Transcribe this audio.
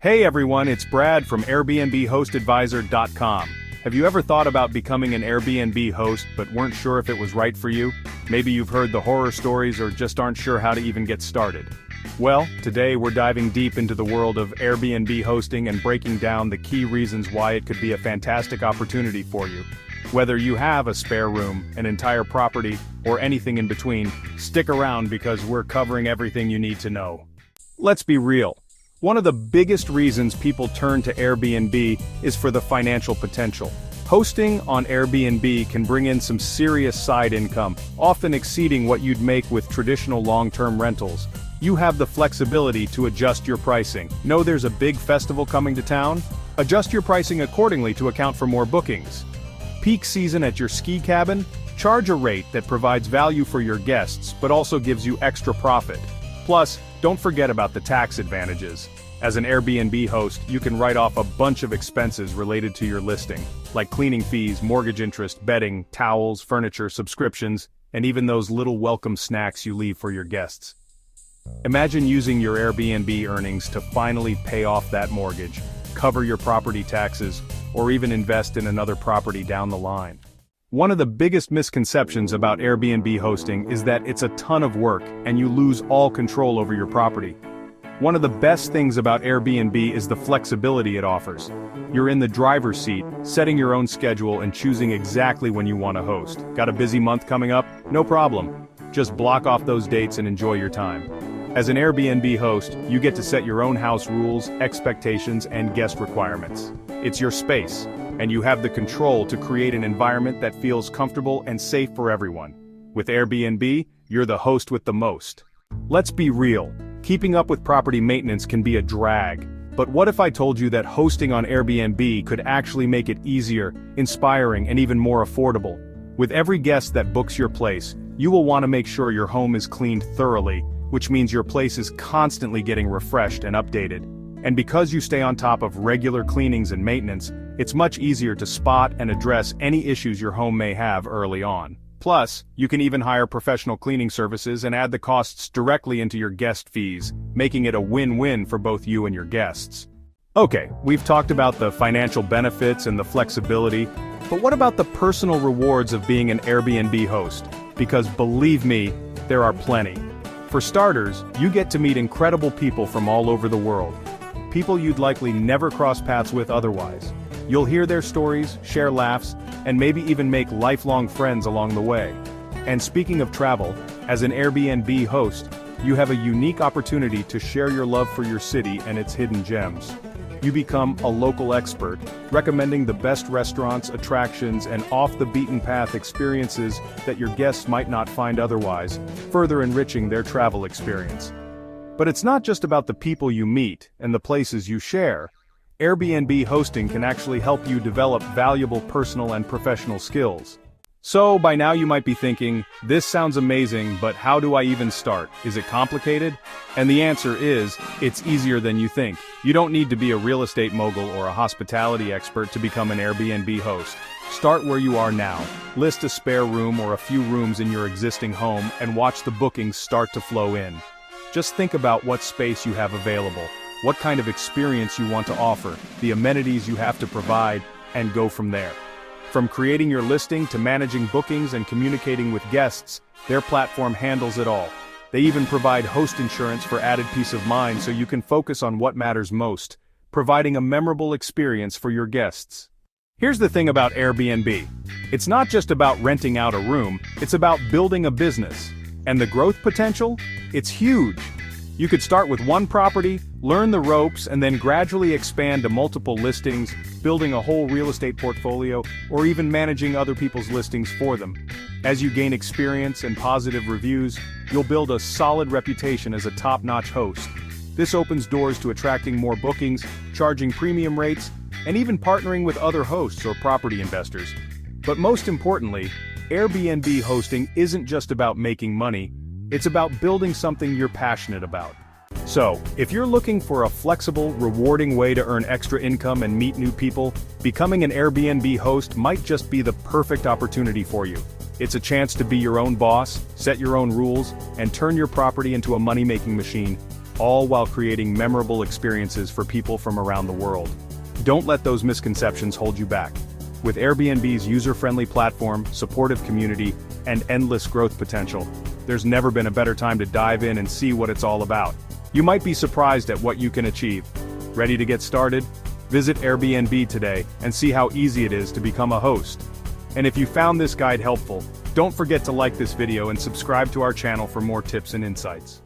Hey everyone, it's Brad from AirBnB HostAdvisor.com. Have you ever thought about becoming an Airbnb host but weren't sure if it was right for you? Maybe you've heard the horror stories or just aren't sure how to even get started. Well, today we're diving deep into the world of Airbnb hosting and breaking down the key reasons why it could be a fantastic opportunity for you. Whether you have a spare room, an entire property, or anything in between, stick around because we're covering everything you need to know. Let's be real. One of the biggest reasons people turn to Airbnb is for the financial potential. Hosting on Airbnb can bring in some serious side income, often exceeding what you'd make with traditional long-term rentals. You have the flexibility to adjust your pricing. Know there's a big festival coming to town? Adjust your pricing accordingly to account for more bookings. Peak season at your ski cabin? Charge a rate that provides value for your guests but also gives you extra profit. Plus, don't forget about the tax advantages. As an Airbnb host, you can write off a bunch of expenses related to your listing, like cleaning fees, mortgage interest, bedding, towels, furniture, subscriptions, and even those little welcome snacks you leave for your guests. Imagine using your Airbnb earnings to finally pay off that mortgage, cover your property taxes, or even invest in another property down the line. One of the biggest misconceptions about Airbnb hosting is that it's a ton of work and you lose all control over your property. One of the best things about Airbnb is the flexibility it offers. You're in the driver's seat, setting your own schedule and choosing exactly when you want to host. Got a busy month coming up? No problem. Just block off those dates and enjoy your time. As an Airbnb host, you get to set your own house rules, expectations, and guest requirements. It's your space, and you have the control to create an environment that feels comfortable and safe for everyone. With Airbnb, you're the host with the most. Let's be real, keeping up with property maintenance can be a drag. But what if I told you that hosting on Airbnb could actually make it easier, inspiring, and even more affordable? With every guest that books your place, you will want to make sure your home is cleaned thoroughly, which means your place is constantly getting refreshed and updated. And because you stay on top of regular cleanings and maintenance, it's much easier to spot and address any issues your home may have early on. Plus, you can even hire professional cleaning services and add the costs directly into your guest fees, making it a win-win for both you and your guests. Okay, we've talked about the financial benefits and the flexibility, but what about the personal rewards of being an Airbnb host? Because believe me, there are plenty. For starters, you get to meet incredible people from all over the world. People you'd likely never cross paths with otherwise. You'll hear their stories, share laughs, and maybe even make lifelong friends along the way. And speaking of travel, as an Airbnb host, you have a unique opportunity to share your love for your city and its hidden gems. You become a local expert, recommending the best restaurants, attractions, and off-the-beaten-path experiences that your guests might not find otherwise, further enriching their travel experience. But it's not just about the people you meet and the places you share. Airbnb hosting can actually help you develop valuable personal and professional skills. So, by now you might be thinking, this sounds amazing, but how do I even start? Is it complicated? And the answer is, it's easier than you think. You don't need to be a real estate mogul or a hospitality expert to become an Airbnb host. Start where you are now. List a spare room or a few rooms in your existing home and watch the bookings start to flow in. Just think about what space you have available, what kind of experience you want to offer, the amenities you have to provide, and go from there. From creating your listing to managing bookings and communicating with guests, their platform handles it all. They even provide host insurance for added peace of mind so you can focus on what matters most, providing a memorable experience for your guests. Here's the thing about Airbnb. It's not just about renting out a room, it's about building a business. And the growth potential? It's huge. You could start with one property, learn the ropes, and then gradually expand to multiple listings, building a whole real estate portfolio, or even managing other people's listings for them. As you gain experience and positive reviews, you'll build a solid reputation as a top-notch host. This opens doors to attracting more bookings, charging premium rates, and even partnering with other hosts or property investors. But most importantly, Airbnb hosting isn't just about making money, it's about building something you're passionate about. So, if you're looking for a flexible, rewarding way to earn extra income and meet new people, becoming an Airbnb host might just be the perfect opportunity for you. It's a chance to be your own boss, set your own rules, and turn your property into a money-making machine, all while creating memorable experiences for people from around the world. Don't let those misconceptions hold you back. With Airbnb's user-friendly platform, supportive community, and endless growth potential, there's never been a better time to dive in and see what it's all about. You might be surprised at what you can achieve. Ready to get started? Visit Airbnb today and see how easy it is to become a host. And if you found this guide helpful, don't forget to like this video and subscribe to our channel for more tips and insights.